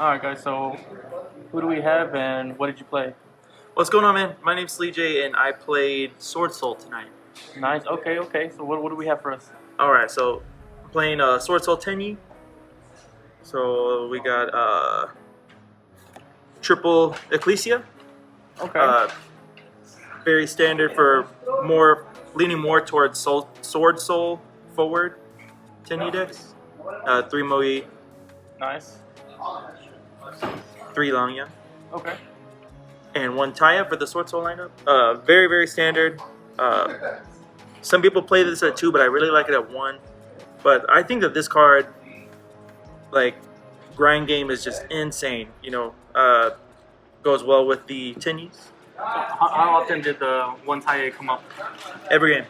Alright, guys, so who do we have and what did you play? What's going on, man? My name's Lee J, and I played Sworldsoul tonight. Nice. Okay. So what do we have for us? Alright, so I'm playing Sworldsoul Tenyi. So we got triple Ecclesia. Okay. Very standard for leaning more towards Swordssoul forward Tenyi decks. 3 Moe, Nice. 3 Langya, Okay. and 1 Taya for the Swordssoul lineup. Very, very standard. Some people play this at 2, but I really like it at 1. But I think that this card, like, grind game is just insane. You know, goes well with the Tenyis. So how often did the one tie come up? Every game,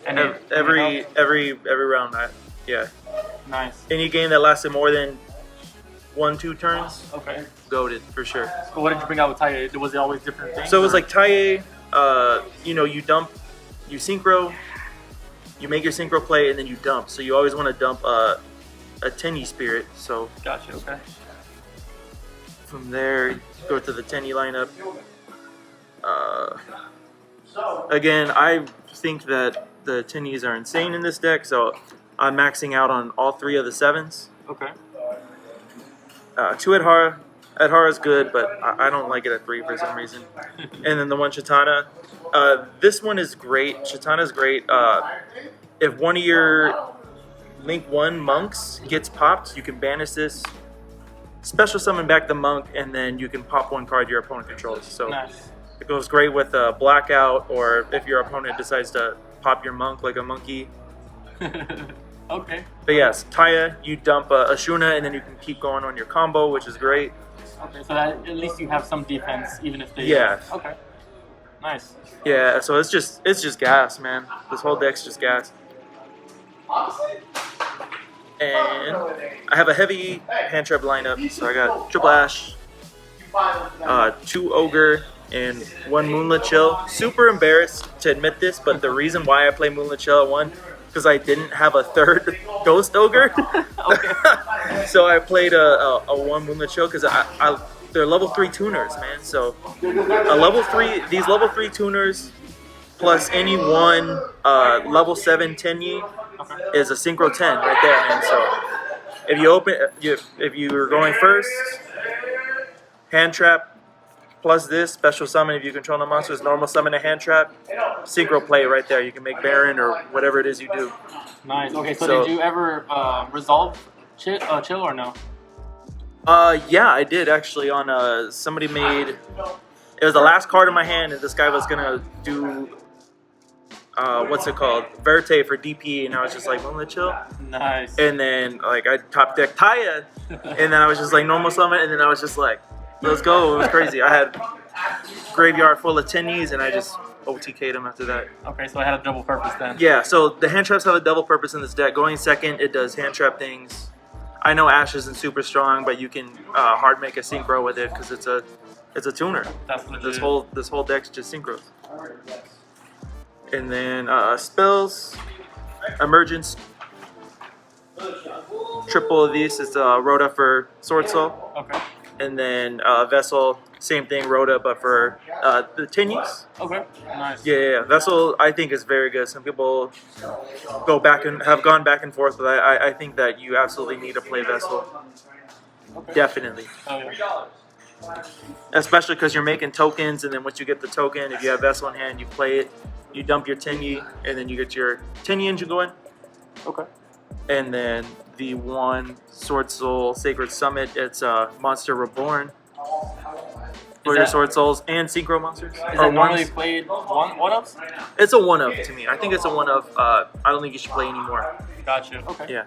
And every round. Yeah. Nice. Any game that lasted more than 1-2 turns, Okay. goated for sure. So what did you bring out with Taye? Was it always different things? So it was or- like Taye, you know, you synchro, you make your synchro play, and then you dump. So you always want to dump a Tenyi spirit. So Gotcha. Okay. from there, you go to the Tenyi lineup. Again, I think that the Tenyis are insane in this deck, so I'm maxing out on all 3 of the 7s. Okay. 2 Adhara. Adhara is good, but I don't like it at 3 for some reason. And then the 1 Chitana. This one is great. Chitana is great. If one of your Link 1 monks gets popped, you can banish this, special summon back the monk, and then you can pop 1 card your opponent controls. So Nice. it goes great with a blackout, or if your opponent decides to pop your monk like a monkey. Okay. But yes, Taya, you dump a Shuna, and then you can keep going on your combo, which is great. Okay. So that, at least you have some defense, even if they. Yeah. Okay. Nice. Yeah, so it's just gas, man. This whole deck's just gas. And I have a heavy hand trap lineup, so I got triple Ash, 2 Ogre, and 1 Moonlit Chill. Super embarrassed to admit this, but the reason why I play Moonlit Chill at 1 because I didn't have a 3rd Ghost Ogre. Okay. So I played a 1 Moonlit Chill because they're level 3 tuners, man. So these level 3 tuners plus any one level 7 Tenyi is a synchro 10 right there, man. So if you were going first, hand trap plus this special summon if you control no monsters, normal summon a hand trap, synchro play right there. You can make Baron or whatever it is you do. Nice. Okay. So did you ever resolve chill or no? Yeah, I did actually. On somebody made, it was the last card in my hand, and this guy was gonna do what's it called, Verte for DP, and I was just like, "Moonlit Chill." Nice. And then like I top deck Taya, and then I was just like normal summon, and then I was just like, let's go. It was crazy. I had graveyard full of Tenyis, and I just OTK'd him after that. Okay, so I had a double purpose then. Yeah, so the hand traps have a double purpose in this deck. Going second, it does hand trap things. I know Ash isn't super strong, but you can hard make a synchro with it because it's a tuner. That's legit. This whole deck's just synchros. And then spells, emergence. Triple of these is Rhoda for Swordssoul. Okay. And then Vessel, same thing, Rhoda, but for the Tenyis. Okay. Nice. Yeah. Vessel, I think, is very good. Some people have gone back and forth, but I think that you absolutely need to play Vessel. Okay. Definitely. Oh, yeah. Especially because you're making tokens, and then once you get the token, if you have Vessel in hand, you play it, you dump your Tenyi, and then you get your Tenyi engine going. Okay. And then the 1 Swordssoul Sacred Summit, it's Monster Reborn for your Swordsouls and Synchro monsters. Is that normally played one-ups? It's a 1-of to me. I think it's a 1-of. I don't think you should play anymore. Gotcha. Okay. Yeah.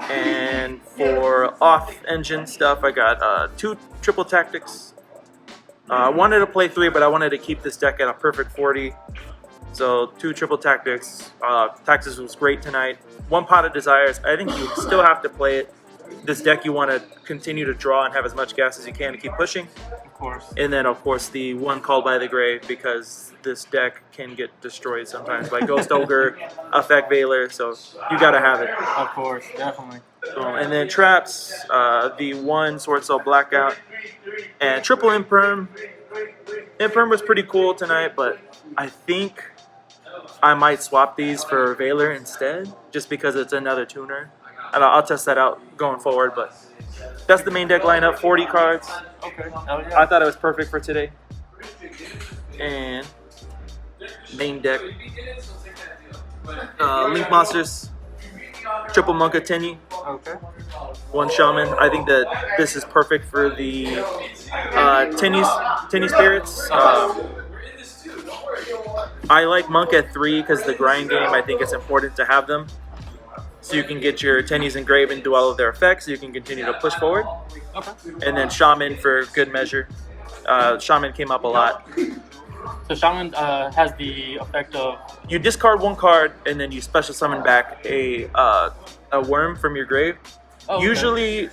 And for off-engine stuff, I got 2 triple tactics. I wanted to play 3, but I wanted to keep this deck at a perfect 40. So 2 triple tactics. Tactics was great tonight. 1 pot of desires. I think you still have to play it. This deck you want to continue to draw and have as much gas as you can to keep pushing. Of course. And then of course the 1 Called by the Grave, because this deck can get destroyed sometimes by Ghost Ogre, Effect Veiler, so you gotta have it. Of course, definitely. Boom. And then traps, the 1 Sworldsoul Blackout, and triple Imperm. Imperm was pretty cool tonight, but I think I might swap these for Valor instead, just because it's another tuner. And I'll test that out going forward, but that's the main deck lineup, 40 cards. Okay. Oh, yeah. I thought it was perfect for today. And main deck, Link Monsters, triple Monka Tenyi, Okay. 1 Shaman. I think that this is perfect for the Tenyi Spirits. I like Monk at 3 because the grind game, I think it's important to have them. So you can get your Tenyis engraved and do all of their effects, so you can continue to push forward. Okay. And then Shaman for good measure. Shaman came up a lot. So Shaman has the effect of... You discard 1 card, and then you special summon back a worm from your grave. Oh, okay.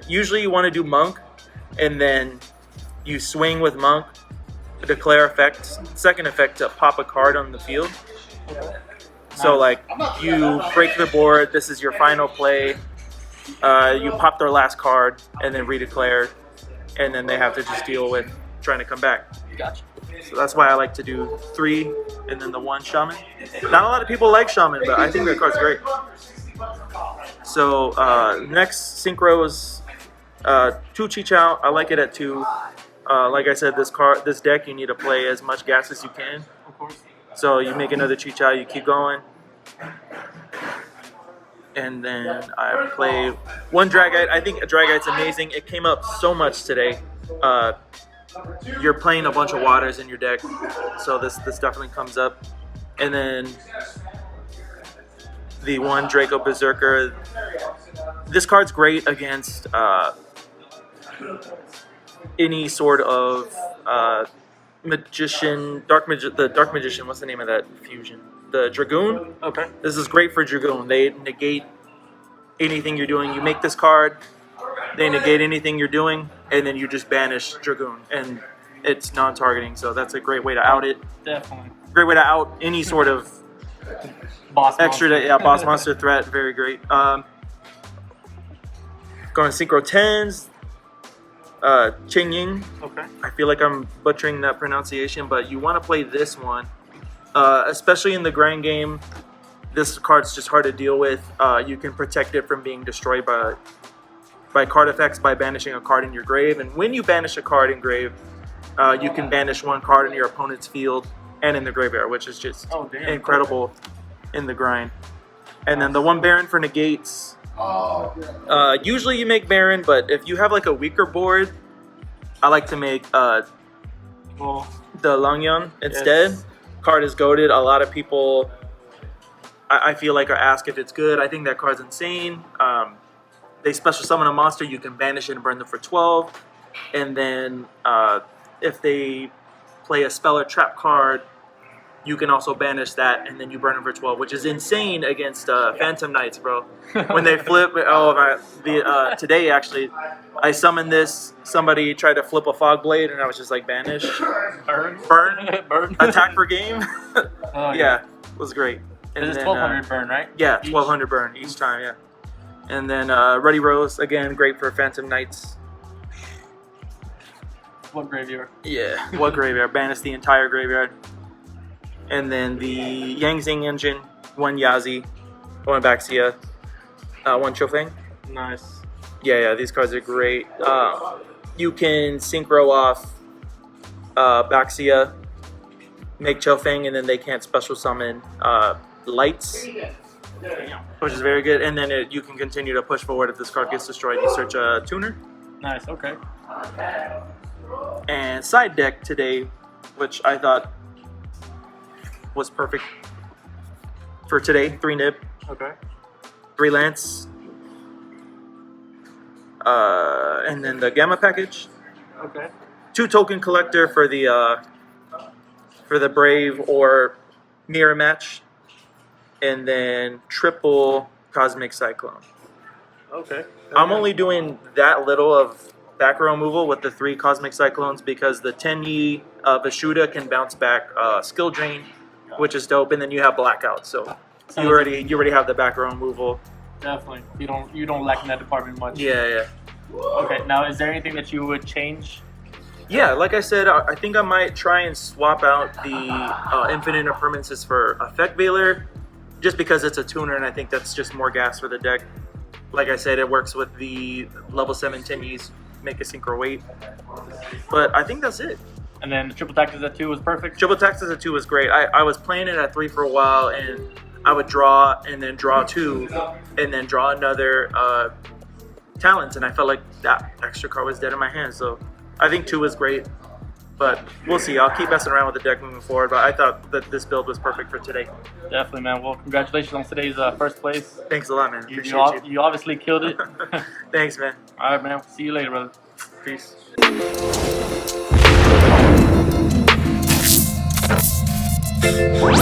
Usually you want to do Monk, and then you swing with Monk, declare effect, second effect to pop a card on the field. So like you break the board, this is your final play, you pop their last card and then redeclare, and then they have to just deal with trying to come back. Gotcha. So that's why I like to do 3 and then the 1 Shaman. Not a lot of people like Shaman, but I think that card's great. So next Synchro's 2 Chichao. I like it at 2. Like I said, this deck you need to play as much gas as you can. Of course. So you make another Chichao, you keep going. And then I play 1 Dragite. I think a Dragite's amazing. It came up so much today. You're playing a bunch of waters in your deck, so this definitely comes up. And then the 1 Draco Berserker. This card's great against any sort of magician, the Dark Magician. What's the name of that fusion? The Dragoon. Okay. This is great for Dragoon. They negate anything you're doing. You make this card, they negate anything you're doing, and then you just banish Dragoon, and it's non-targeting. So that's a great way to out it. Definitely. Great way to out any sort of Boss extra, monster. boss monster threat. Very great. Going Synchro 10s. Tenyi. Okay. I feel like I'm butchering that pronunciation, but you want to play this one, especially in the grind game. This card's just hard to deal with. You can protect it from being destroyed by card effects by banishing a card in your grave. And when you banish a card in grave, you can banish 1 card in your opponent's field and in the graveyard, which is just incredible in the grind. And then the 1 Baron for negates. Usually you make Baron, but if you have like a weaker board, I like to make the Langyan instead. Yes. Card is goated. A lot of people, I feel like, are asked if it's good. I think that card's insane. They special summon a monster, you can banish it and burn them for 12. And then if they play a spell or trap card, you can also banish that, and then you burn them for 12, which is insane against Phantom Knights, bro. When they flip, today actually, I summoned this. Somebody tried to flip a Fog Blade, and I was just like, banish, burn, Burn. attack per game. Oh, Yeah, it was great. And It's then, 1200 burn, right? Yeah, 1200 burn each time. Yeah, and then Ruddy Rose again, great for Phantom Knights. What graveyard? Yeah, what graveyard? Banish the entire graveyard. And then the Yangzing Engine, 1 Yazi, 1 Baxia, 1 Chofeng. Nice. Yeah, these cards are great. You can synchro off Baxia, make Chofeng, and then they can't special summon Lights, which is very good. And then you can continue to push forward if this card gets destroyed. You search a tuner. Nice, okay. And side deck today, which I thought was perfect for today. 3 Nib, Okay. 3 Lance, and then the Gamma package. Okay. 2 Token Collector for the Brave or Mirror Match, and then triple Cosmic Cyclone. Okay. I'm only doing that little of back row removal with the 3 Cosmic Cyclones because the Tenyi Vashuda can bounce back Skill Drain, which is dope, and then you have Blackout, so you already have the back row removal. Definitely. You don't lack in that department much. Yeah. Okay. Now, is there anything that you would change? Yeah, like I said, I think I might try and swap out the Infinite Impermanences for Effect Veiler, just because it's a tuner, and I think that's just more gas for the deck. Like I said, it works with the level 7 Tenyis, make a synchro weight. But I think that's it. And then the triple taxes at 2 was perfect? Triple taxes at 2 was great. I was playing it at 3 for a while, and I would draw, and then draw 2, and then draw another talents, and I felt like that extra card was dead in my hand. So I think 2 is great, but we'll see. I'll keep messing around with the deck moving forward, but I thought that this build was perfect for today. Definitely, man. Well, congratulations on today's first place. Thanks a lot, man. Appreciate you. You obviously killed it. Thanks, man. All right, man. See you later, brother. Peace. What?